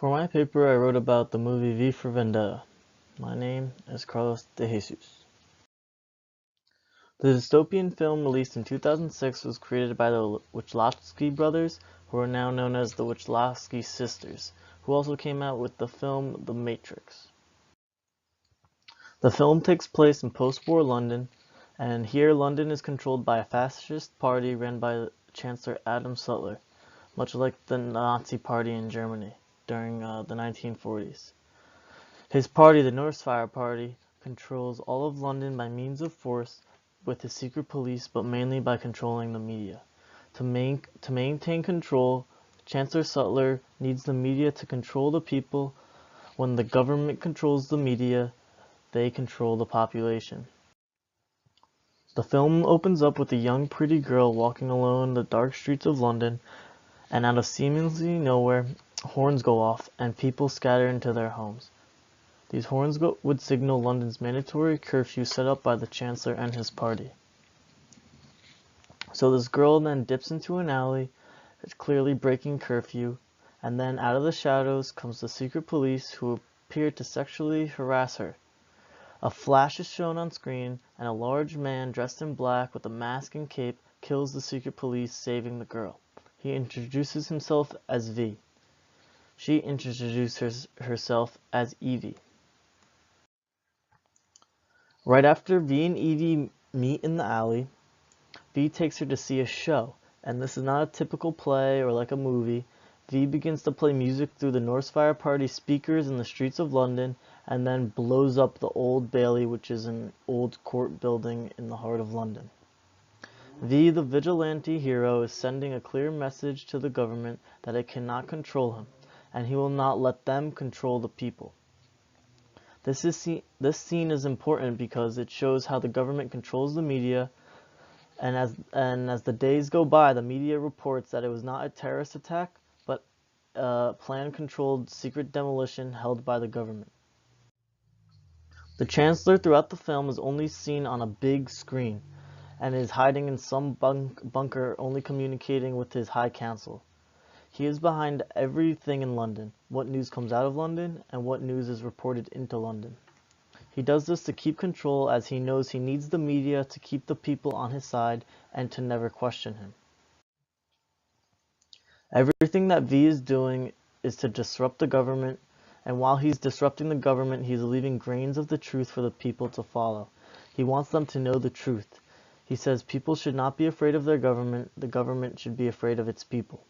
For my paper, I wrote about the movie V for Vendetta. My name is Carlos de Jesus. The dystopian film released in 2006 was created by the Wachowski brothers, who are now known as the Wachowski sisters, who also came out with the film The Matrix. The film takes place in post-war London, and here London is controlled by a fascist party run by Chancellor Adam Sutler, much like the Nazi Party in Germany during the 1940s. His party, the Northfire Party, controls all of London by means of force with his secret police, but mainly by controlling the media. To maintain control, Chancellor Sutler needs the media to control the people. When the government controls the media, they control the population. The film opens up with a young pretty girl walking alone in the dark streets of London, and out of seemingly nowhere, horns go off and people scatter into their homes. These horns would signal London's mandatory curfew set up by the Chancellor and his party. So this girl then dips into an alley, clearly breaking curfew, and then out of the shadows comes the secret police who appear to sexually harass her. A flash is shown on screen, and a large man dressed in black with a mask and cape kills the secret police, saving the girl. He introduces himself as V. She introduces herself as Evie. Right after V and Evie meet in the alley, V takes her to see a show, and this is not a typical play or like a movie. V begins to play music through the Northfire Party speakers in the streets of London, and then blows up the Old Bailey, which is an old court building in the heart of London. V, the vigilante hero, is sending a clear message to the government that it cannot control him, and he will not let them control the people. This scene is important because it shows how the government controls the media, and as the days go by, the media reports that it was not a terrorist attack, but a plan-controlled secret demolition held by the government. The Chancellor throughout the film is only seen on a big screen, and is hiding in some bunker, only communicating with his High Council. He is behind everything in London, what news comes out of London, and what news is reported into London. He does this to keep control, as he knows he needs the media to keep the people on his side and to never question him. Everything that V is doing is to disrupt the government, and while he's disrupting the government, he's leaving grains of the truth for the people to follow. He wants them to know the truth. He says people should not be afraid of their government, the government should be afraid of its people.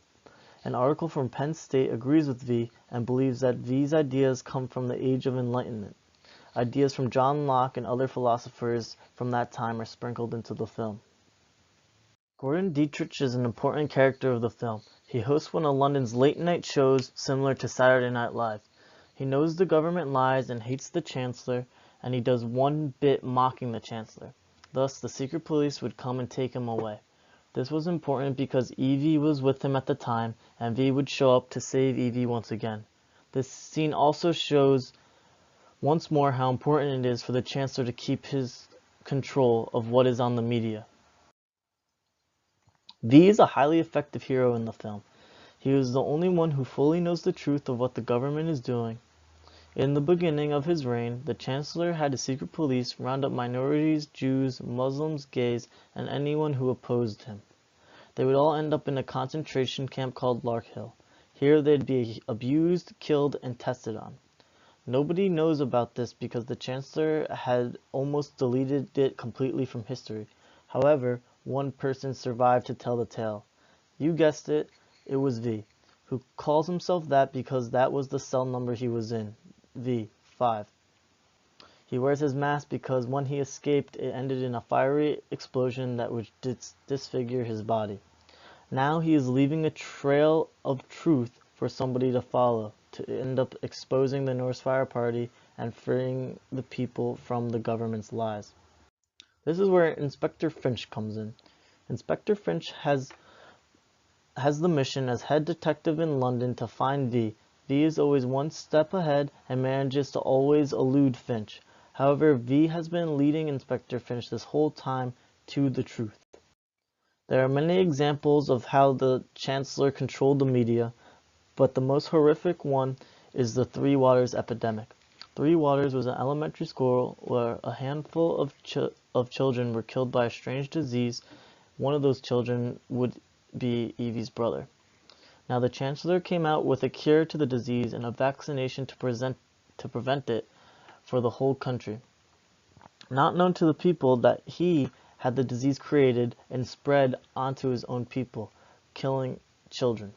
An article from Penn State agrees with V and believes that V's ideas come from the Age of Enlightenment. Ideas from John Locke and other philosophers from that time are sprinkled into the film. Gordon Dietrich is an important character of the film. He hosts one of London's late-night shows similar to Saturday Night Live. He knows the government lies and hates the Chancellor, and he does one bit mocking the Chancellor. Thus, the secret police would come and take him away. This was important because Evie was with him at the time, and V would show up to save Evie once again. This scene also shows once more how important it is for the Chancellor to keep his control of what is on the media. V is a highly effective hero in the film. He is the only one who fully knows the truth of what the government is doing. In the beginning of his reign, the Chancellor had a secret police round up minorities, Jews, Muslims, gays, and anyone who opposed him. They would all end up in a concentration camp called Larkhill. Here they'd be abused, killed, and tested on. Nobody knows about this because the Chancellor had almost deleted it completely from history. However, one person survived to tell the tale. You guessed it, it was V, who calls himself that because that was the cell number he was in. V5. He wears his mask because when he escaped, it ended in a fiery explosion that would disfigure his body. Now he is leaving a trail of truth for somebody to follow, to end up exposing the Northfire Party and freeing the people from the government's lies. This is where Inspector Finch comes in. Inspector Finch has the mission as head detective in London to find V. V is always one step ahead and manages to always elude Finch. However, V has been leading Inspector Finch this whole time to the truth. There are many examples of how the Chancellor controlled the media, but the most horrific one is the Three Waters epidemic. Three Waters was an elementary school where a handful of children were killed by a strange disease. One of those children would be Evie's brother. Now the Chancellor came out with a cure to the disease and a vaccination to prevent it for the whole country. Not known to the people that he had the disease created and spread onto his own people, killing children.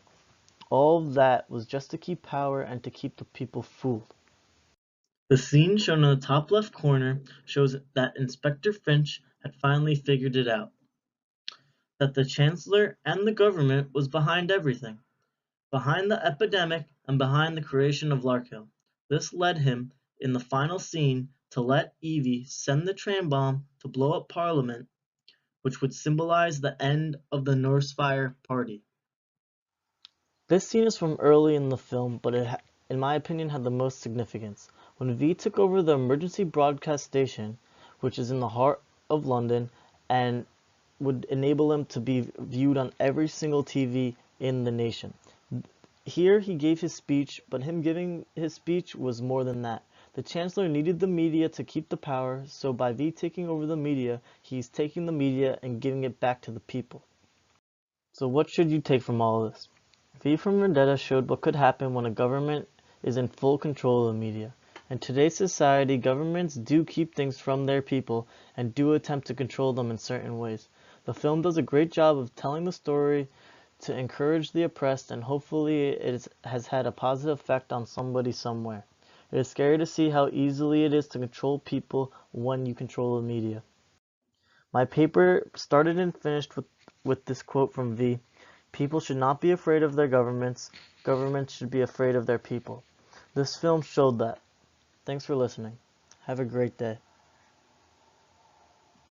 All of that was just to keep power and to keep the people fooled. The scene shown in the top left corner shows that Inspector Finch had finally figured it out. That the Chancellor and the government was behind everything. Behind the epidemic and behind the creation of Larkhill. This led him, in the final scene, to let Evie send the train bomb to blow up Parliament, which would symbolize the end of the Northfire Party. This scene is from early in the film, but it, in my opinion, had the most significance. When V took over the emergency broadcast station, which is in the heart of London, and would enable him to be viewed on every single TV in the nation. Here he gave his speech, but him giving his speech was more than that. The Chancellor needed the media to keep the power, so by V taking over the media, he's taking the media and giving it back to the people. So what should you take from all of this? V from Vendetta showed what could happen when a government is in full control of the media. In today's society, governments do keep things from their people and do attempt to control them in certain ways. The film does a great job of telling the story to encourage the oppressed, and hopefully it has had a positive effect on somebody somewhere. It is scary to see how easily it is to control people when you control the media. My paper started and finished with this quote from V. People should not be afraid of their governments. Governments should be afraid of their people. This film showed that. Thanks for listening. Have a great day.